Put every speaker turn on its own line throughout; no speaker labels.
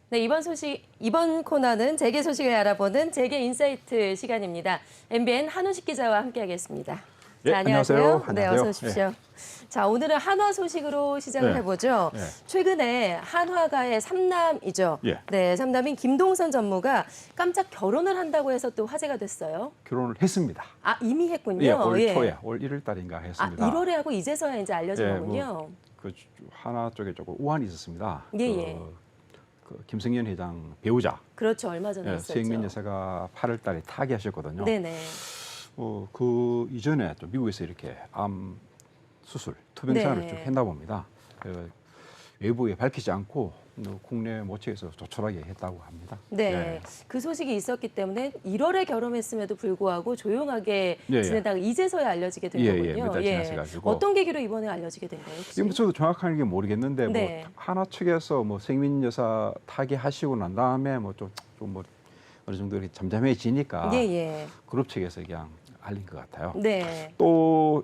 네, 이번 코너는 재계 소식을 알아보는 재계 인사이트 시간입니다. MBN 한우식 기자와 함께하겠습니다.
네,
자, 안녕하세요.
안녕하세요.
네, 어서 오십시오. 자, 오늘은 한화 소식으로 시작을
네.
해보죠.
네.
최근에 한화가의 삼남이죠.
예.
네, 삼남인 김동선 전무가 깜짝 결혼을 한다고 해서 또 화제가 됐어요.
결혼을 했습니다.
아, 이미 했군요.
예, 올 초에 올 1월 달인가
아,
했습니다.
1월에 하고 이제서야 이제 알려진
예,
거군요.
그 하나 쪽에 조금 우환이 있었습니다.
예, 예.
그 김성현 회장 배우자
그렇죠. 얼마 전에
예,
했었죠.
서영민 여사가 8월 달에 타계하셨거든요.
네네.
그 이전에 또 미국에서 이렇게 암 수술, 투병 생활을
네.
쭉 했나 봅니다. 외부에 밝히지 않고 국내 모처에서 조촐하게 했다고 합니다.
네,
예.
그 소식이 있었기 때문에 1월에 결혼했음에도 불구하고 조용하게
예, 예.
지내다가 이제서야 알려지게 된
예,
거군요.
몇 달 지나셔가지고.
어떤 계기로 이번에 알려지게 된 거예요? 혹시?
이거 저도 정확한 게 모르겠는데
네.
뭐 하나 측에서 뭐 생민 여사 타계하시고 난 다음에 뭐 좀 뭐 어느 정도 이렇게 잠잠해지니까
예, 예.
그룹 측에서 그냥 알린 것 같아요.
네,
또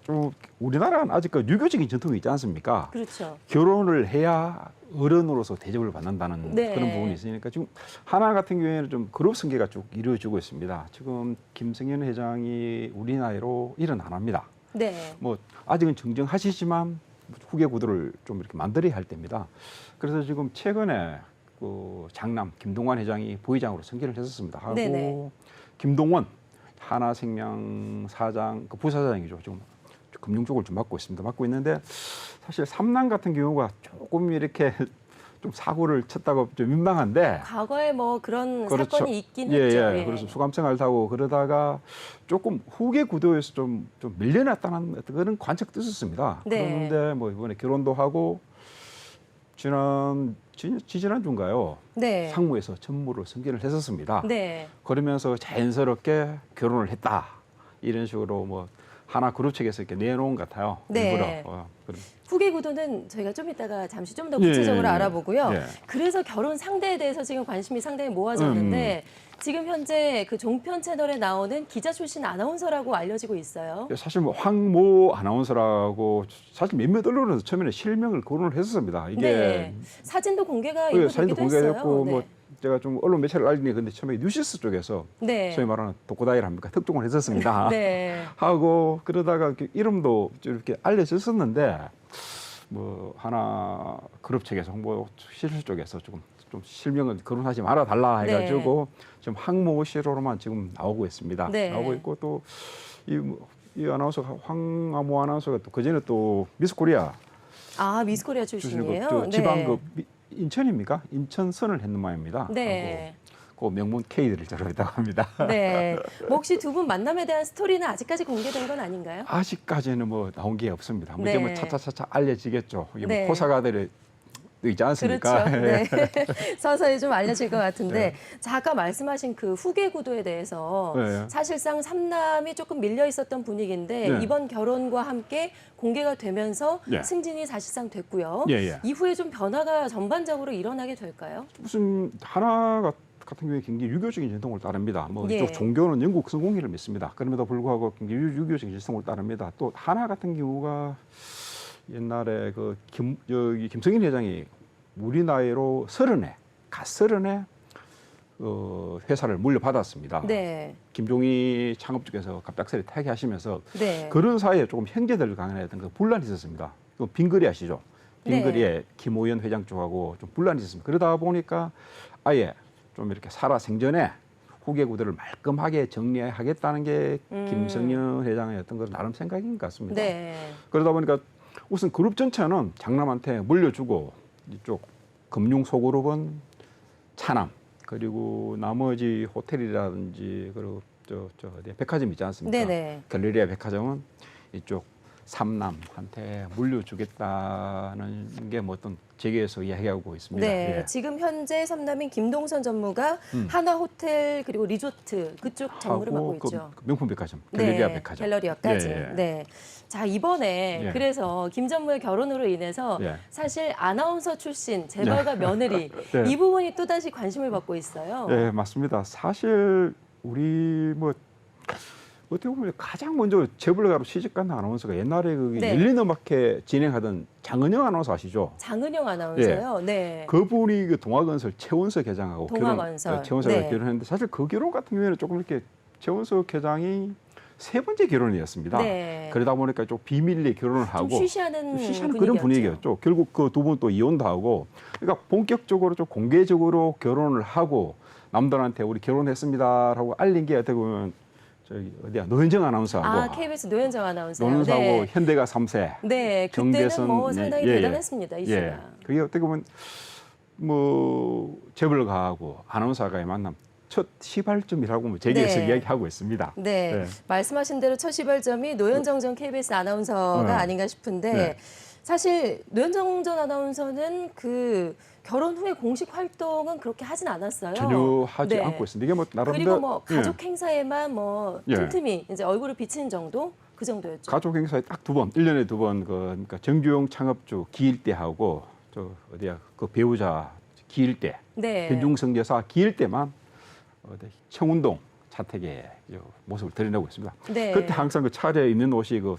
좀 우리나라는 아직 그 유교적인 전통이 있지 않습니까?
그렇죠.
결혼을 해야 어른으로서 대접을 받는다는
네.
그런 부분이 있으니까 지금 하나 같은 경우에는 좀 그룹 승계가 쭉 이루어지고 있습니다. 지금 김성현 회장이 우리 나이로 71입니다.
네,
뭐 아직은 정정하시지만 후계 구도를 좀 이렇게 만들어야 할 때입니다. 그래서 지금 최근에 그 장남 김동완 회장이 부회장으로 승계를 했었습니다. 하고
네네.
김동원 하나생명 사장, 그 부사장이죠. 지금 금융 쪽을 좀 맡고 있습니다. 맡고 있는데 사실 삼남 같은 경우가 조금 이렇게 좀 사고를 쳤다고 좀 민망한데.
과거에 뭐 그런
그렇죠.
사건이 있긴
예,
했죠.
예. 그래서 수감생활 타고 그러다가 조금 후계 구도에서 좀 밀려났다는 어떤 그런 관측도 있었습니다.
네.
그런데 뭐 이번에 결혼도 하고 지지난주인가요?
네,
상무에서 전무를 승계를 했었습니다.
네,
그러면서 자연스럽게 결혼을 했다. 이런 식으로 뭐 하나 그룹 측에서 이렇게 내놓은 것 같아요.
네.
일부러.
후계 구도는 저희가 좀 이따가 잠시 좀 더
예,
구체적으로
예, 예.
알아보고요.
예.
그래서 결혼 상대에 대해서 지금 관심이 상당히 모아졌는데 지금 현재 그 종편 채널에 나오는 기자 출신 아나운서라고 알려지고 있어요.
사실 뭐 황모 아나운서라고 사실 몇몇 언론에서 처음에는 실명을 거론을 했었습니다. 이게
네, 사진도 공개가
예,
이거
사진도
되기도 했어요.
공개됐고
네.
뭐 제가 좀 언론 매체를 알리니 근데 처음에 뉴시스 쪽에서
네.
소위 말하는 독고다이를 합니까 특종을 했었습니다.
네.
하고 그러다가 이렇게 이름도 이렇게 알려졌었는데 뭐 하나 그룹 측에서 홍보 실수 쪽에서 좀 실명은 거론하지 말아 달라 해가지고 지금 항모 시로만 지금 나오고 있습니다.
네.
나오고 있고 또 이 아나운서가 황모 아나운서가 또 그전에 또 미스 코리아
아, 미스 코리아 출신이에요.
지방 그 인천입니까? 인천선을 했는 모양입니다.
네.
그 명문 K들을 자료했다고 합니다.
네. 뭐 혹시 두 분 만남에 대한 스토리는 아직까지 공개된 건 아닌가요?
아직까지는 뭐 나온 게 없습니다. 뭐
네.
이제 뭐 차차차차 알려지겠죠. 이게
네.
뭐 호사가들이 있지 않습니까?
그렇죠. 네. 서서히 좀 알려질 것 같은데
네.
자, 아까 말씀하신 그 후계 구도에 대해서
네.
사실상 삼남이 조금 밀려 있었던 분위기인데
네.
이번 결혼과 함께 공개가 되면서
네.
승진이 사실상 됐고요.
예, 예.
이후에 좀 변화가 전반적으로 일어나게 될까요?
무슨 하나 같은 경우에 굉장히 유교적인 전통을 따릅니다. 뭐
예.
이쪽 종교는 영국 성공기를 믿습니다. 그럼에도 불구하고 굉장히 유교적인 전통을 따릅니다. 또 하나 같은 경우가 옛날에 그 김성인 회장이 우리 나이로 30에 갓 30에 회사를 물려받았습니다.
네.
김종희 창업 쪽에서 갑작스레 타계하시면서
네.
그런 사이에 조금 형제들 간에 어떤 그 분란이 있었습니다. 그 빙거리 아시죠? 빙거리에 김호연 회장 쪽하고 좀 분란이 있었습니다. 그러다 보니까 아예 좀 이렇게 살아생전에 후계 구도를 말끔하게 정리하겠다는 게 김성현 회장의 어떤 그 나름 생각인 것 같습니다.
네.
그러다 보니까 우선 그룹 전체는 장남한테 물려주고 이쪽 금융 소그룹은 차남 그리고 나머지 호텔이라든지 그리고 어디 백화점 있지 않습니까?
네네.
갤러리아 백화점은 이쪽 삼남한테 물려주겠다는 게 뭐 어떤 재계에서 이야기하고 있습니다.
네,
예.
지금 현재 삼남인 김동선 전무가 하나 호텔 그리고 리조트 그쪽 전무를 맡고 있죠.
그 명품 백화점, 갤러리아
네,
백화점.
갤러리아까지.
예, 예.
네. 자, 이번에
예.
그래서 김 전무의 결혼으로 인해서
예.
사실 아나운서 출신 재벌가 며느리
네.
이 부분이 또다시 관심을 받고 있어요.
네, 맞습니다. 사실 우리 뭐 어떻게 보면 가장 먼저 재벌가로 시집간 아나운서가 옛날에 그
네.
열린 음악회 진행하던 장은영 아나운서 아시죠?
장은영 아나운서요. 네.
그분이 그 동아건설 최원석 회장하고
동아건설.
최원석과
네.
결혼했는데 사실 그 결혼 같은 경우에는 조금 이렇게 최원석 회장이 세 번째 결혼이었습니다.
네.
그러다 보니까 좀 비밀리에 결혼을 하고
좀 쉬쉬하는
그런 분위기였죠. 결국 그 두 분 또 이혼도 하고, 그러니까 본격적으로 좀 공개적으로 결혼을 하고 남들한테 우리 결혼했습니다라고 알린 게 어떻게 보면 저기 어디야 노현정 아나운서하고
KBS 노현정 아나운서요.
노현정하고
네.
현대가 3세.
네, 그때는
정대선,
뭐 상당히 대단했습니다. 이슈가.
예. 그게 어떻게 보면 뭐 재벌가하고 아나운서가의 만남 첫 시발점이라고 뭐 제기해서
네.
이야기하고 있습니다.
네,
네.
말씀하신 대로 첫 시발점이 노현정 전 KBS 아나운서가 아닌가 싶은데
네.
사실 노현정 전 아나운서는 그 결혼 후에 공식 활동은 그렇게 하진 않았어요.
전혀 하지
네.
않고 있습니다. 이게 뭐 나름대로
그리고 뭐 가족 행사에만 뭐
예.
틈틈이 이제 얼굴을 비치는 정도 그 정도였죠.
가족 행사에 딱 두 번, 1년에 두 번, 그러니까 정주영 창업주 기일 때 하고 저 어디야 그 배우자 기일 때,
네.
변중성 여사 기일 때만 어디 청운동 자택의 모습을 드러내고 있습니다.
네.
그때 항상 그 차례에 입는 옷이 그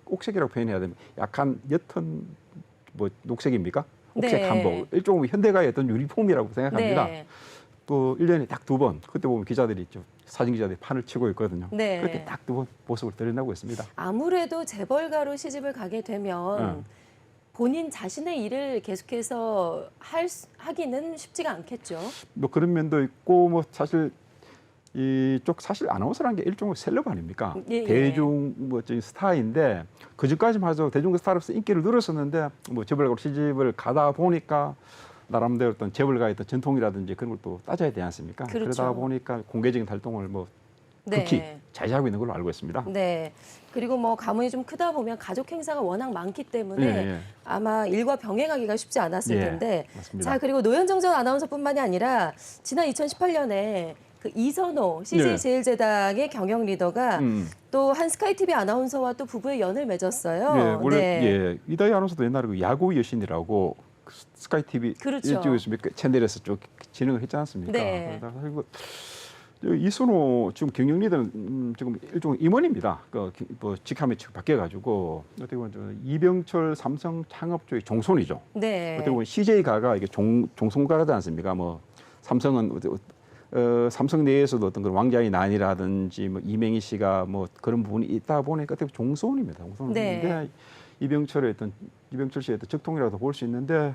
옥색이라고 표현해야 되면 약간 옅은 뭐 녹색입니까? 옥색
네.
한복, 일종의 현대가의 어떤 유니폼이라고 생각합니다.
네.
또 1년에 딱 두 번, 그때 보면 기자들이 좀 사진 기자들이 판을 치고 있거든요.
네.
그렇게 딱 두 번 모습을 드러내고 있습니다.
아무래도 재벌가로 시집을 가게 되면 본인 자신의 일을 계속해서 하기는 쉽지가 않겠죠.
뭐 그런 면도 있고 뭐 사실 이쪽 사실 아나운서라는 게 일종의 셀럽 아닙니까?
예, 예.
대중 뭐 스타인데 그 전까지만 해도 대중 스타로서 인기를 누렸었는데 뭐 재벌가로 시집을 가다 보니까 나름대로 어떤 재벌가의 어떤 전통이라든지 그런 걸 또 따져야 되지 않습니까?
그렇죠.
그러다 보니까 공개적인 활동을 뭐 극히 자제하고 있는 걸로 알고 있습니다.
네. 그리고 뭐 가문이 좀 크다 보면 가족 행사가 워낙 많기 때문에
예.
아마 일과 병행하기가 쉽지 않았을
예,
텐데.
맞습니다.
자, 그리고 노현정 전 아나운서뿐만이 아니라 지난 2018년에 그 이선호 CJ제일제당의 경영 리더가 또 한 스카이 TV 아나운서와 또 부부의 연을 맺었어요.
예, 원래
네.
예, 이다희 아나운서도 옛날에 그 야구 여신이라고 스카이 TV
그렇죠.
일찍에서 몇 개 채널에서 쭉 진행을 했지 않습니까?
네.
그러다가 그리고 이순호 지금 경영 리더는 지금 일종의 임원입니다. 뭐 직함이 바뀌어가지고 어떻게 보면 저 이병철 삼성 창업주의 종손이죠.
네.
어떻게 보면 CJ가가 이게 종손가지 않습니까? 뭐 삼성은 삼성 내에서도 어떤 그런 왕자의 난이라든지 뭐 이맹희 씨가 뭐 그런 부분이 있다 보니까 어떻게 보면 종손입니다. 종손인데
네.
이병철 씨의 어떤 적통이라도 볼 수 있는데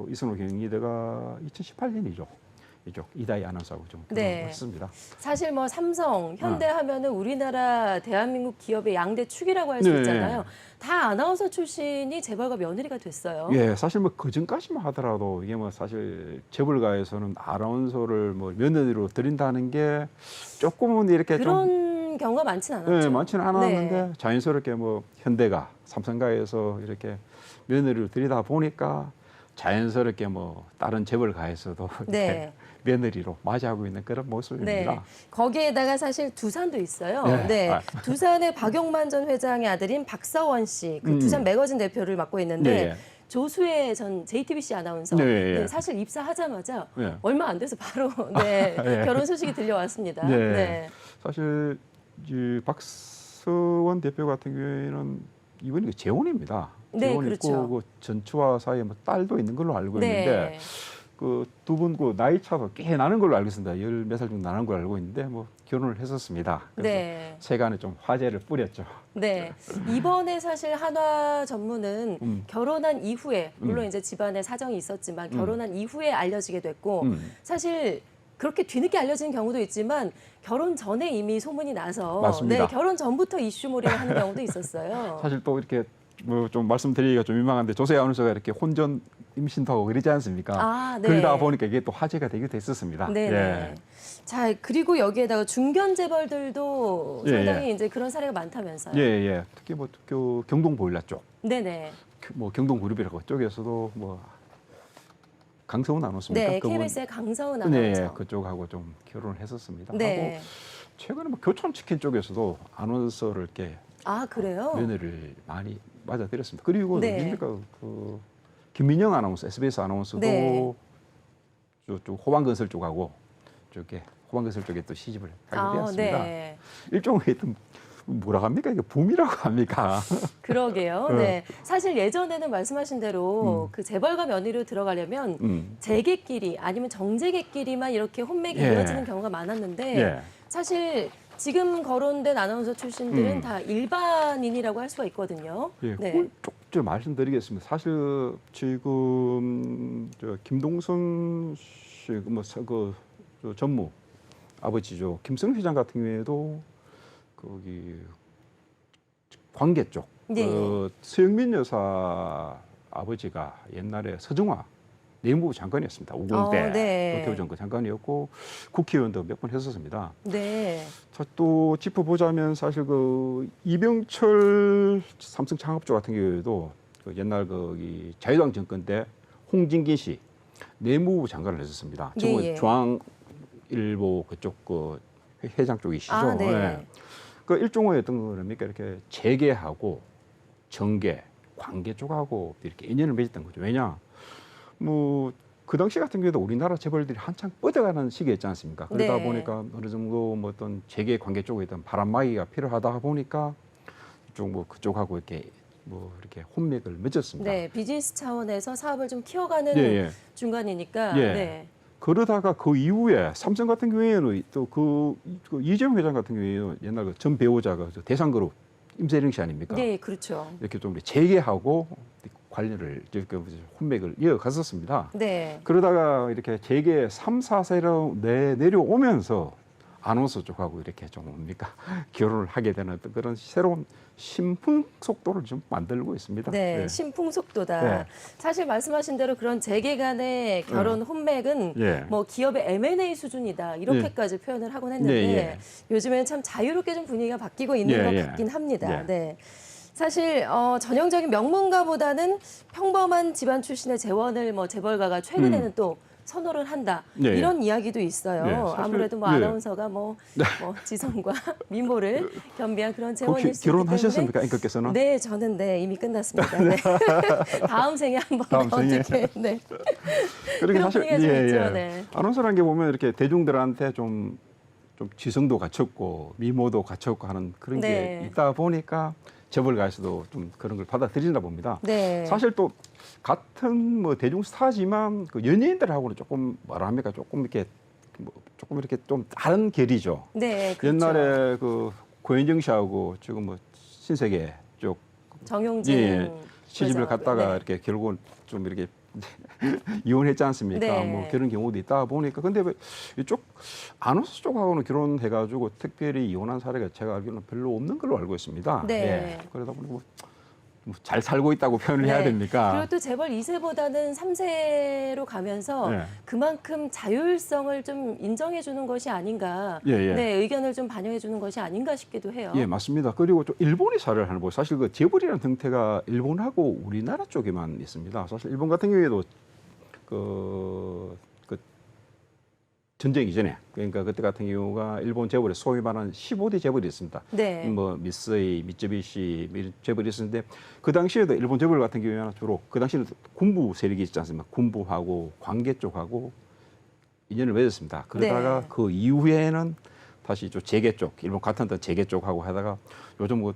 이순호 경영 리더가 2018년이죠. 이쪽 이다희 아나운서하고 좀
네.
했습니다.
사실 뭐 삼성, 현대 하면은 우리나라 대한민국 기업의 양대 축이라고 할 수
네.
있잖아요. 다 아나운서 출신이 재벌가 며느리가 됐어요.
예, 사실 뭐 그 전까지만 하더라도 이게 뭐 사실 재벌가에서는 아나운서를 뭐 며느리로 들인다는 게 조금은 이렇게
그런 경우가 많지는 않았죠.
네, 많지는 않았는데
네.
자연스럽게 뭐 현대가, 삼성가에서 이렇게 며느리를 들이다 보니까 자연스럽게 뭐 다른 재벌가에서도
네.
이렇게 며느리로 맞이하고 있는 그런 모습입니다.
네. 거기에다가 사실 두산도 있어요.
네.
네.
아.
두산의 박용만 전 회장의 아들인 박서원 씨, 그 두산 매거진 대표를 맡고 있는데
네.
조수혜 전 JTBC 아나운서.
네.
네, 사실 입사하자마자
네.
얼마 안 돼서 바로 네,
네.
결혼 소식이 들려왔습니다.
네.
네.
사실 이 박서원 대표 같은 경우에는 이분이 재혼입니다.
네,
재혼
그렇죠.
있고 그 전추와 사이에 뭐 딸도 있는 걸로 알고 있는데
네.
그 두 분 그 나이 차도 꽤 나는 걸로 알고 있습니다. 10몇 살 정도 나는 걸로 알고 있는데 뭐 결혼을 했었습니다. 그래서
네.
세간에 좀 화제를 뿌렸죠.
네. 이번에 사실 한화 전문은 결혼한 이후에, 물론 이제 집안에 사정이 있었지만 결혼한 이후에 알려지게 됐고, 사실 그렇게 뒤늦게 알려지는 경우도 있지만 결혼 전에 이미 소문이 나서
맞습니다.
네, 결혼 전부터 이슈몰이를 하는 경우도 있었어요.
사실 또 이렇게 뭐 좀 말씀드리기가 좀 민망한데 조세아 아나운서가 이렇게 혼전 임신도 하고 그러지 않습니까?
아, 네.
그러다 보니까 이게 또 화제가 되기도 했었습니다.
네.
예.
자, 그리고 여기에다가 중견 재벌들도
예,
상당히
예.
이제 그런 사례가 많다면서요.
예, 예. 특히 뭐 경동 보일러 쪽,
네네.
뭐 경동 그룹이라고 쪽에서도 뭐 강서훈 아나운서입니까?
네,
그분-
KBS의 강서은
네,
아나운서.
그쪽하고 좀 결혼을 했었습니다.
네.
하고 최근에 뭐 교촌치킨 쪽에서도 아나운서를 이렇게
아, 그래요?
면회를 많이 맞아들였습니다. 그리고
네.
누굽니까? 그 김민영 아나운서, SBS 아나운서도
네.
저쪽 호반건설 쪽하고 이렇게 호반거슬 쪽에 또 시집을 가게 되었습니다.
네.
일종의 어떤 뭐라 합니까? 이게 붐이라고 합니까?
그러게요. 네. 사실 예전에는 말씀하신 대로 그 재벌가 며느리로 들어가려면 재계끼리 아니면 정재계끼리만 이렇게 혼맥이
예.
이어지는 경우가 많았는데
예.
사실 지금 거론된 아나운서 출신들은 다 일반인이라고 할 수가 있거든요.
예,
네.
그걸 좀 말씀드리겠습니다. 사실 지금 저 김동선 씨그 전무 아버지죠. 김성 회장 같은 경우에도 거기 관계 쪽
네.
서영민 여사 아버지가 옛날에 서정화 내무부 장관이었습니다. 50대
네.
노태우 정권 장관이었고 국회의원도 몇 번 했었습니다.
네.
자, 또 짚어보자면 사실 그 이병철 삼성 창업주 같은 경우에도 그 옛날 거기 자유당 정권 때 홍진기 씨 내무부 장관을 했었습니다. 지금
예.
중앙일보 그쪽 그 회장 쪽이시죠.
네.
그 일종의 어떤 거랍니까 이렇게 재계하고 정계, 관계 쪽하고 이렇게 인연을 맺었던 거죠. 왜냐, 뭐 그 당시 같은 경우에도 우리나라 재벌들이 한창 뻗어가는 시기였지 않습니까? 그러다
네.
보니까 어느 정도 뭐 어떤 재계 관계 쪽에 어떤 바람막이가 필요하다 보니까 이쪽 뭐 그쪽하고 이렇게 뭐 이렇게 혼맥을 맺었습니다.
네. 비즈니스 차원에서 사업을 좀 키워가는
예, 예.
중간이니까.
예.
네.
그러다가 그 이후에 삼성 같은 경우에는 또 그 이재용 회장 같은 경우에는 옛날 그 전 배우자가 대상그룹 임세령 씨 아닙니까?
네, 그렇죠.
이렇게 좀 재계하고 관련을 이렇게 혼맥을 이어갔었습니다.
네.
그러다가 이렇게 재계 3, 4세로 내려오면서 아나운서 쪽하고 이렇게 좀 뭡니까 결혼을 하게 되는 어떤 그런 새로운 신풍 속도를 좀 만들고 있습니다.
네,
예.
신풍속도다.
네.
사실 말씀하신 대로 그런 재계 간의 결혼 혼맥은
예.
뭐 기업의 M&A 수준이다 이렇게까지 표현을 하곤 했는데
예, 예.
요즘에는 참 자유롭게 좀 분위기가 바뀌고 있는
예,
것
예.
같긴 합니다.
예.
네. 사실 전형적인 명문가보다는 평범한 집안 출신의 재원을 뭐 재벌가가 최근에는 또 선호를 한다
예, 예.
이런 이야기도 있어요.
예, 사실,
아무래도 뭐
예.
아나운서가 뭐 지성과 미모를 겸비한 그런 재원일
혹시
수 있기 때문에
결혼하셨습니까, 앵커께서는?
네, 저는 네 이미 끝났습니다. 네. 다음 생에 한번
다음 생에.
어떻게 네.
그렇게
그런
사실
분위기가 좀 있죠, 네.
아나운서라는 게 보면 이렇게 대중들한테 좀 지성도 갖췄고 미모도 갖췄고 하는 그런
네.
게 있다 보니까 재벌가에서도 좀 그런 걸 받아들이나 봅니다.
네.
사실 또 같은 뭐 대중 스타지만 그 연예인들하고는 조금 뭐라 합니까 조금 이렇게 조금 이렇게 좀 다른 결이죠.
네, 그렇죠.
옛날에 그 고현정 씨하고 지금 뭐 신세계 쪽
정용진
시집을
회장하고요.
갔다가
네.
이렇게 결국은 좀 이렇게 이혼했지 않습니까?
네.
뭐 그런 경우도 있다 보니까 근데 왜 이쪽 아나운서 쪽하고는 결혼해가지고 특별히 이혼한 사례가 제가 알기로는 별로 없는 걸로 알고 있습니다.
네.
예. 그러다 보니 뭐 잘 살고 있다고 표현을 해야
네.
됩니까?
그리고 또 재벌 2세보다는 3세로 가면서
네.
그만큼 자율성을 좀 인정해 주는 것이 아닌가.
예, 예.
네, 의견을 좀 반영해 주는 것이 아닌가 싶기도 해요.
예, 맞습니다. 그리고 또 일본의 사례를 하나 보고 사실 그 재벌이라는 형태가 일본하고 우리나라 쪽에만 있습니다. 사실 일본 같은 경우에도 그 전쟁 이전에 그러니까 그때 같은 경우가 일본 재벌의 소위 말하는 15대 재벌이 있습니다.
네.
뭐 미쓰이, 미쯔비시 이런 재벌이 있었는데 그 당시에도 일본 재벌 같은 경우에는 주로 그 당시에는 군부 세력이 있지 않습니까? 군부하고 관계 쪽하고 인연을 맺었습니다. 그러다가
네.
그 이후에는 다시 좀 재계 쪽, 일본 같은 재계 쪽하고 하다가 요즘 뭐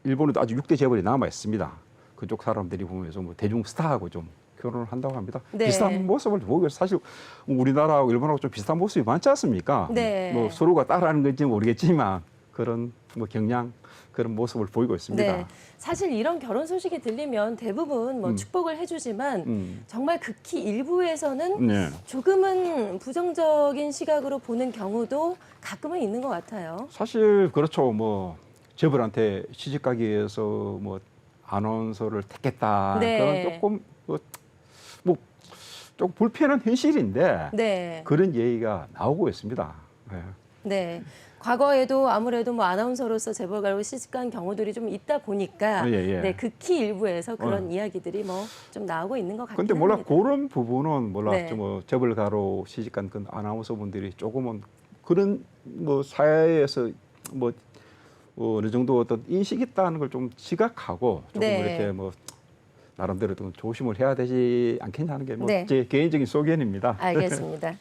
일본에도 아주 6대 재벌이 남아 있습니다. 그쪽 사람들이 보면서 뭐 대중 스타하고 좀 결혼을 한다고 합니다.
네.
비슷한 모습을 보고 사실 우리나라하고 일본하고 좀 비슷한 모습이 많지 않습니까?
네.
뭐 서로가 따라하는 건지 모르겠지만 그런 뭐 경향 그런 모습을 보이고 있습니다.
네. 사실 이런 결혼 소식이 들리면 대부분 뭐 축복을 해주지만 정말 극히 일부에서는
네.
조금은 부정적인 시각으로 보는 경우도 가끔은 있는 것 같아요.
사실 그렇죠. 뭐 재벌한테 시집 가기 위해서 뭐 아나운서를 택했다.
네.
그런 조금 조금 불편한 현실인데
네.
그런 얘기가 나오고 있습니다. 네.
네. 과거에도 아무래도 뭐 아나운서로서 재벌가로 시집간 경우들이 좀 있다 보니까
예, 예.
네, 극히 일부에서 그런 이야기들이 뭐 좀 나오고 있는 것 같긴
근데 몰라
합니다.
그런 부분은 몰라
네.
뭐 재벌가로 시집간 그 아나운서 분들이 조금은 그런 뭐 사회에서 뭐 어느 정도 어떤 인식이 있다는 걸 좀 지각하고 조금
네.
이렇게 뭐 나름대로 좀 조심을 해야 되지 않겠냐는 게 뭐
네.
제 개인적인 소견입니다.
알겠습니다.